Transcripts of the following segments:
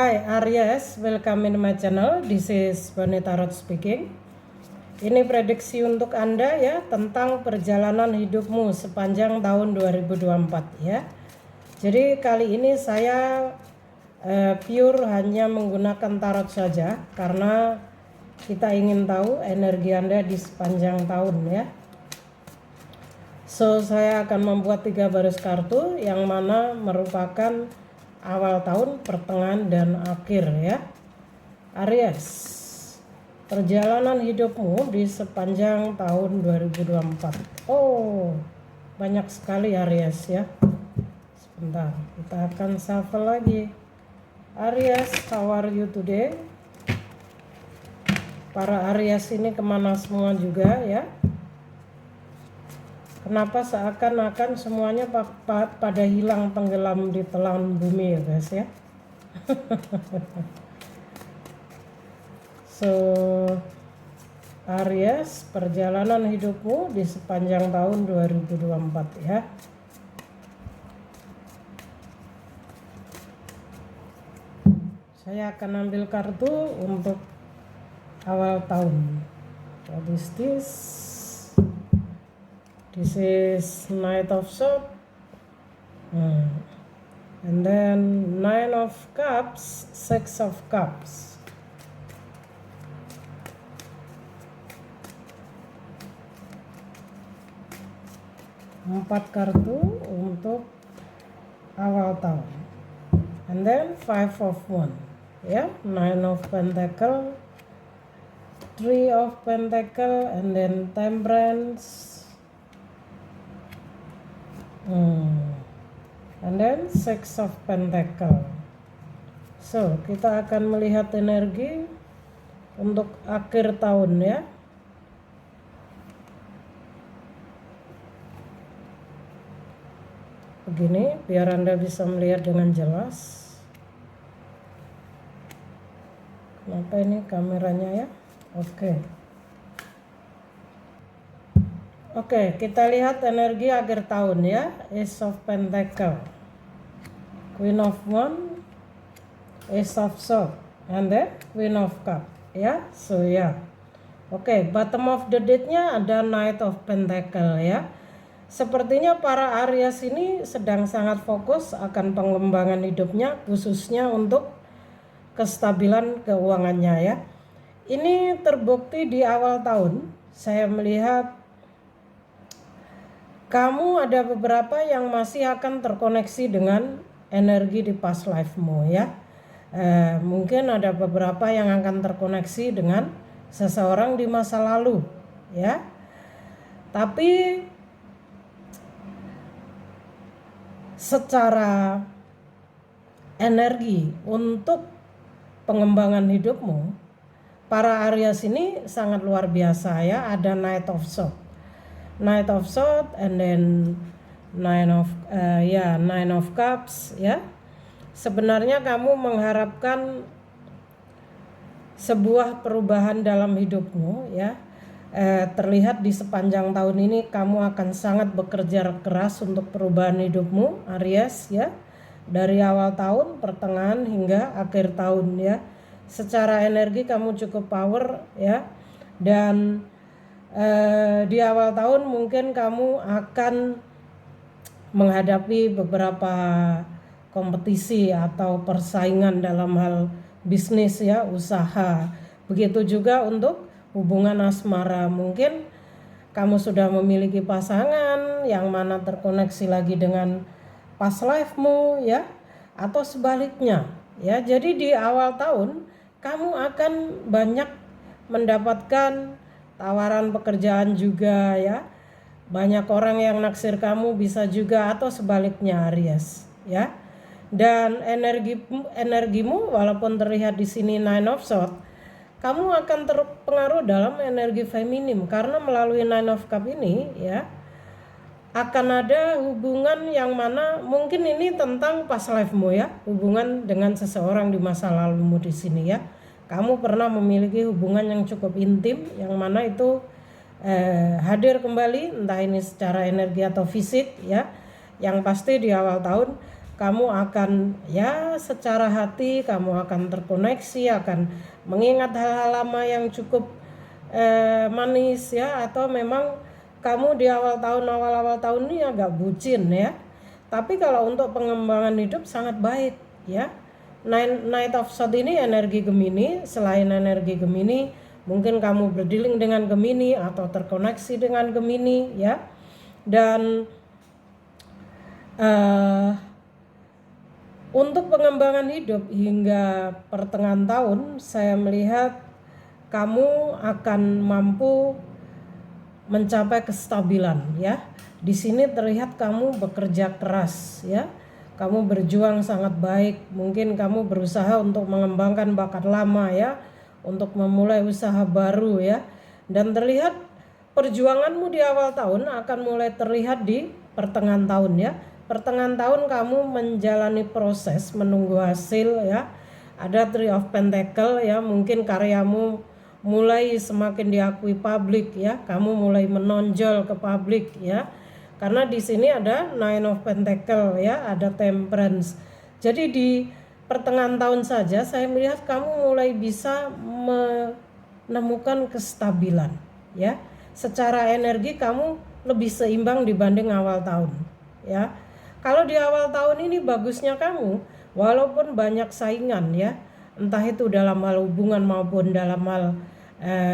Hai Aries, welcome in my channel. This is Bonnie Tarot speaking. Ini prediksi untuk Anda ya tentang perjalanan hidupmu sepanjang tahun 2024 ya. Jadi kali ini saya pure hanya menggunakan tarot saja karena kita ingin tahu energi Anda di sepanjang tahun ya. So saya akan membuat 3 baris kartu yang mana merupakan awal tahun, pertengahan, dan akhir ya. Aries, perjalanan hidupmu di sepanjang tahun 2024. Oh, banyak sekali Aries ya. Sebentar, kita akan shuffle lagi. Aries, how are you today? Para Aries ini kemana semua juga ya? Kenapa seakan-akan semuanya pada hilang tenggelam di telan bumi ya guys ya. So Aries, perjalanan hidupmu di sepanjang tahun 2024 ya. Saya akan ambil kartu untuk awal tahun. What is this? This is Knight of Swords, and then Nine of Cups, Six of Cups. Empat kartu untuk awal tahun, and then Five of Wands, ya, Nine of Pentacles, Three of Pentacles, and then Temperance. And then Six of Pentacles. So kita akan melihat energi untuk akhir tahun ya. Begini biar Anda bisa melihat dengan jelas. Kenapa ini kameranya ya? Oke, kita lihat energi akhir tahun ya. Ace of Pentacles, Queen of Wands, Ace of Swords, and then Queen of Cups ya. So ya. Oke, bottom of the deck-nya ada Knight of Pentacles ya. Sepertinya para Aries ini sedang sangat fokus akan pengembangan hidupnya, khususnya untuk kestabilan keuangannya ya. Ini terbukti di awal tahun. Saya melihat kamu ada beberapa yang masih akan terkoneksi dengan energi di past life-mu ya. Mungkin ada beberapa yang akan terkoneksi dengan seseorang di masa lalu ya. Tapi secara energi untuk pengembangan hidupmu, para Aries ini sangat luar biasa ya. Ada Knight of Swords, and then Nine of Cups ya. Sebenarnya kamu mengharapkan sebuah perubahan dalam hidupmu ya. Terlihat di sepanjang tahun ini kamu akan sangat bekerja keras untuk perubahan hidupmu Aries ya. Dari awal tahun, pertengahan hingga akhir tahun ya. Secara energi kamu cukup power ya. Dan di awal tahun mungkin kamu akan menghadapi beberapa kompetisi atau persaingan dalam hal bisnis ya, usaha. Begitu juga untuk hubungan asmara. Mungkin kamu sudah memiliki pasangan yang mana terkoneksi lagi dengan past life-mu ya, atau sebaliknya ya. Jadi di awal tahun kamu akan banyak mendapatkan tawaran pekerjaan juga ya. Banyak orang yang naksir kamu bisa juga, atau sebaliknya Aries ya. Dan energimu walaupun terlihat di sini Nine of Swords, kamu akan terpengaruh dalam energi feminim karena melalui Nine of Cups ini ya akan ada hubungan yang mana mungkin ini tentang past life-mu ya, hubungan dengan seseorang di masa lalumu di sini ya. Kamu pernah memiliki hubungan yang cukup intim, yang mana itu hadir kembali, entah ini secara energi atau fisik ya. Yang pasti di awal tahun kamu akan ya secara hati kamu akan terkoneksi, akan mengingat hal-hal lama yang cukup manis ya, atau memang kamu di awal-awal tahun ini agak bucin ya. Tapi kalau untuk pengembangan hidup sangat baik ya. Night of Swords ini energi Gemini. Selain energi Gemini, mungkin kamu berdealing dengan Gemini atau terkoneksi dengan Gemini ya. Dan untuk pengembangan hidup hingga pertengahan tahun, saya melihat kamu akan mampu mencapai kestabilan ya. Di sini terlihat kamu bekerja keras ya. Kamu berjuang sangat baik. Mungkin kamu berusaha untuk mengembangkan bakat lama ya, untuk memulai usaha baru ya. Dan terlihat perjuanganmu di awal tahun akan mulai terlihat di pertengahan tahun ya. Pertengahan tahun kamu menjalani proses menunggu hasil ya. Ada Three of Pentacle ya, mungkin karyamu mulai semakin diakui publik ya. Kamu mulai menonjol ke publik ya. Karena di sini ada Nine of Pentacle ya, ada Temperance. Jadi di pertengahan tahun saja saya melihat kamu mulai bisa menemukan kestabilan ya. Secara energi kamu lebih seimbang dibanding awal tahun ya. Kalau di awal tahun ini bagusnya kamu, walaupun banyak saingan ya, entah itu dalam hal hubungan maupun dalam hal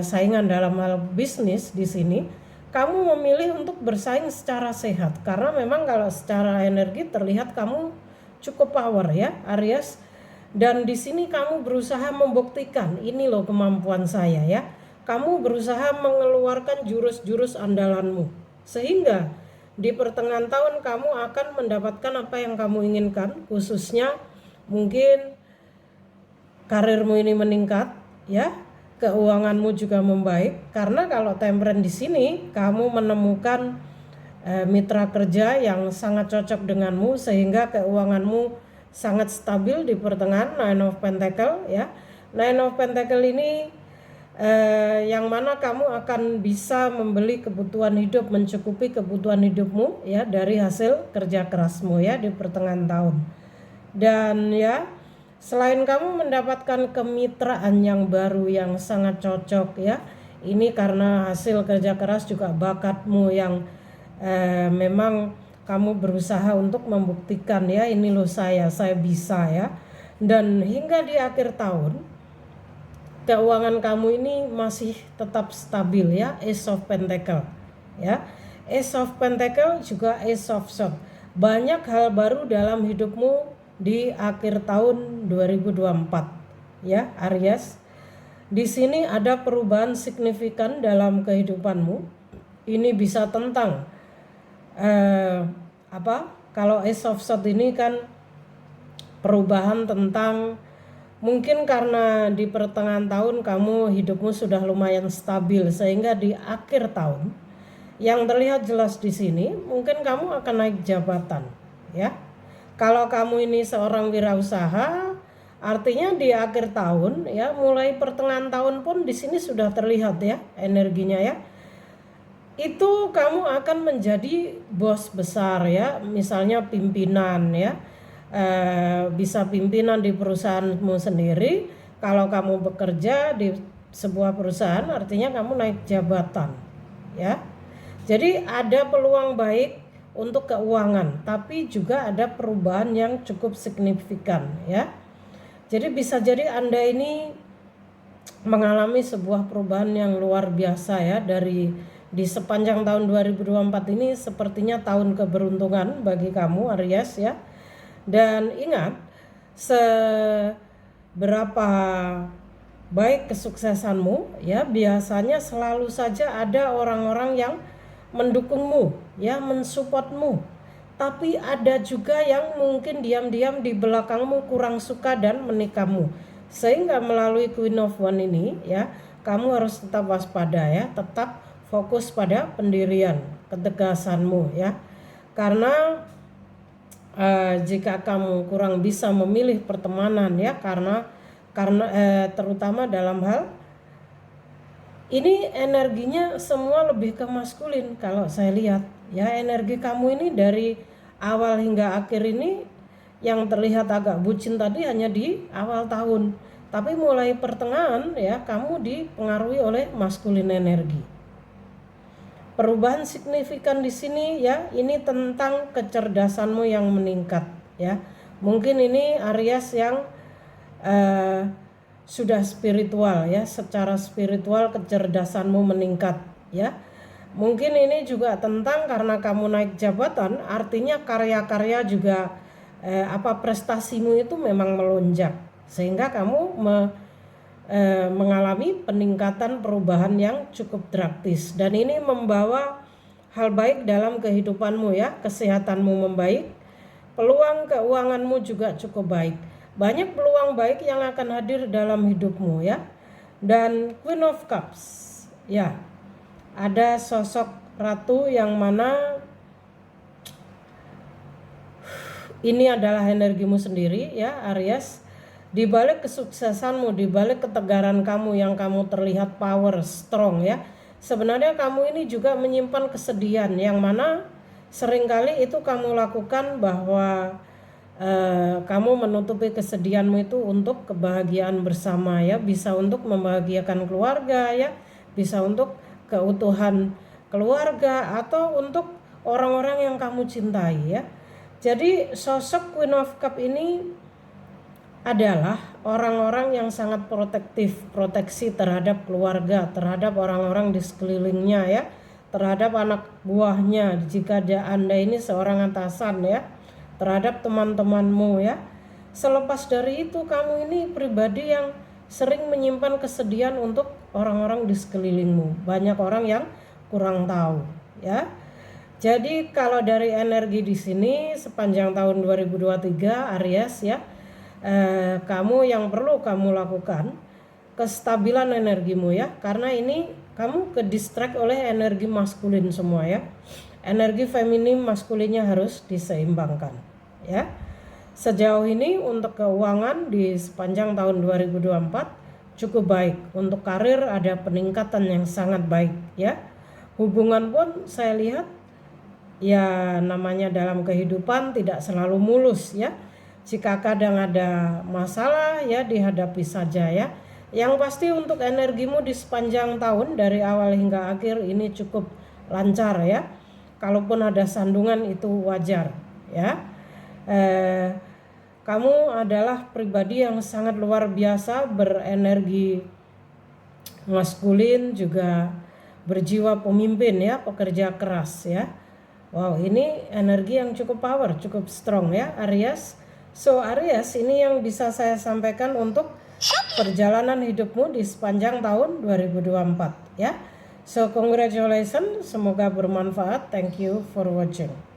saingan dalam hal bisnis di sini, kamu memilih untuk bersaing secara sehat. Karena memang kalau secara energi terlihat kamu cukup power ya, Aries. Dan di sini kamu berusaha membuktikan, ini loh kemampuan saya ya. Kamu berusaha mengeluarkan jurus-jurus andalanmu. Sehingga di pertengahan tahun kamu akan mendapatkan apa yang kamu inginkan, khususnya mungkin karirmu ini meningkat ya, keuanganmu juga membaik. Karena kalau Temperance di sini kamu menemukan mitra kerja yang sangat cocok denganmu sehingga keuanganmu sangat stabil di pertengahan. Nine of Pentacle ya. Nine of Pentacle ini yang mana kamu akan bisa membeli kebutuhan hidup, mencukupi kebutuhan hidupmu ya dari hasil kerja kerasmu ya di pertengahan tahun. Dan ya, selain kamu mendapatkan kemitraan yang baru yang sangat cocok ya, ini karena hasil kerja keras juga bakatmu yang memang kamu berusaha untuk membuktikan ya, ini loh saya bisa ya. Dan hingga di akhir tahun keuangan kamu ini masih tetap stabil ya. Ace of Pentacle ya. Ace of Pentacle juga Ace of Swords. Banyak hal baru dalam hidupmu di akhir tahun 2024 ya, Aries. Di sini ada perubahan signifikan dalam kehidupanmu. Ini bisa tentang kalau Ace of Swords ini kan perubahan tentang, mungkin karena di pertengahan tahun kamu hidupmu sudah lumayan stabil sehingga di akhir tahun yang terlihat jelas di sini mungkin kamu akan naik jabatan ya. Kalau kamu ini seorang wirausaha, artinya di akhir tahun ya, mulai pertengahan tahun pun di sini sudah terlihat ya energinya ya. Itu kamu akan menjadi bos besar ya, misalnya pimpinan ya. Bisa pimpinan di perusahaanmu sendiri. Kalau kamu bekerja di sebuah perusahaan artinya kamu naik jabatan ya. Jadi ada peluang baik untuk keuangan, tapi juga ada perubahan yang cukup signifikan ya. Jadi bisa jadi Anda ini mengalami sebuah perubahan yang luar biasa ya. Di sepanjang tahun 2024 ini sepertinya tahun keberuntungan bagi kamu Aries ya. Dan ingat, seberapa baik kesuksesanmu ya, biasanya selalu saja ada orang-orang yang mendukungmu ya, mensupportmu. Tapi ada juga yang mungkin diam-diam di belakangmu kurang suka dan menikahmu. Sehingga melalui Queen of Wands ini ya, kamu harus tetap waspada ya, tetap fokus pada pendirian, ketegasanmu ya. Karena jika kamu kurang bisa memilih pertemanan ya, karena terutama dalam hal ini energinya semua lebih ke maskulin kalau saya lihat ya. Energi kamu ini dari awal hingga akhir ini yang terlihat agak bucin tadi hanya di awal tahun, tapi mulai pertengahan ya kamu dipengaruhi oleh maskulin energi. Perubahan signifikan di sini ya, ini tentang kecerdasanmu yang meningkat ya. Mungkin ini Aries yang sudah spiritual ya, secara spiritual kecerdasanmu meningkat ya. Mungkin ini juga tentang karena kamu naik jabatan, artinya karya-karya juga prestasimu itu memang melonjak, sehingga kamu mengalami peningkatan perubahan yang cukup drastis, dan ini membawa hal baik dalam kehidupanmu ya. Kesehatanmu membaik, peluang keuanganmu juga cukup baik. Banyak peluang baik yang akan hadir dalam hidupmu ya. Dan Queen of Cups ya, ada sosok ratu yang mana ini adalah energimu sendiri ya Aries. Di balik kesuksesanmu, di balik ketegaran kamu yang kamu terlihat power, strong ya, sebenarnya kamu ini juga menyimpan kesedihan yang mana seringkali itu kamu lakukan bahwa kamu menutupi kesedihanmu itu untuk kebahagiaan bersama ya, bisa untuk membahagiakan keluarga ya, bisa untuk keutuhan keluarga atau untuk orang-orang yang kamu cintai ya. Jadi sosok Queen of Cup ini adalah orang-orang yang sangat proteksi terhadap keluarga, terhadap orang-orang di sekelilingnya ya, terhadap anak buahnya jika Anda ini seorang atasan ya, terhadap teman-temanmu ya. Selepas dari itu kamu ini pribadi yang sering menyimpan kesedihan untuk orang-orang di sekelilingmu. Banyak orang yang kurang tahu ya. Jadi kalau dari energi di sini sepanjang tahun 2023 Aries ya, kamu yang perlu kamu lakukan kestabilan energimu ya, karena ini kamu ke distract oleh energi maskulin semua ya. Energi feminim maskulinnya harus diseimbangkan ya. Sejauh ini untuk keuangan di sepanjang tahun 2024 cukup baik. Untuk karir ada peningkatan yang sangat baik ya. Hubungan pun saya lihat ya, namanya dalam kehidupan tidak selalu mulus ya. Jika kadang ada masalah ya dihadapi saja ya. Yang pasti untuk energimu di sepanjang tahun dari awal hingga akhir ini cukup lancar ya. Kalaupun ada sandungan itu wajar ya. Kamu adalah pribadi yang sangat luar biasa, berenergi maskulin, juga berjiwa pemimpin ya, pekerja keras ya. Wow, ini energi yang cukup power, cukup strong ya Aries. So Aries, ini yang bisa saya sampaikan untuk perjalanan hidupmu di sepanjang tahun 2024 ya. So congratulations, semoga bermanfaat. Thank you for watching.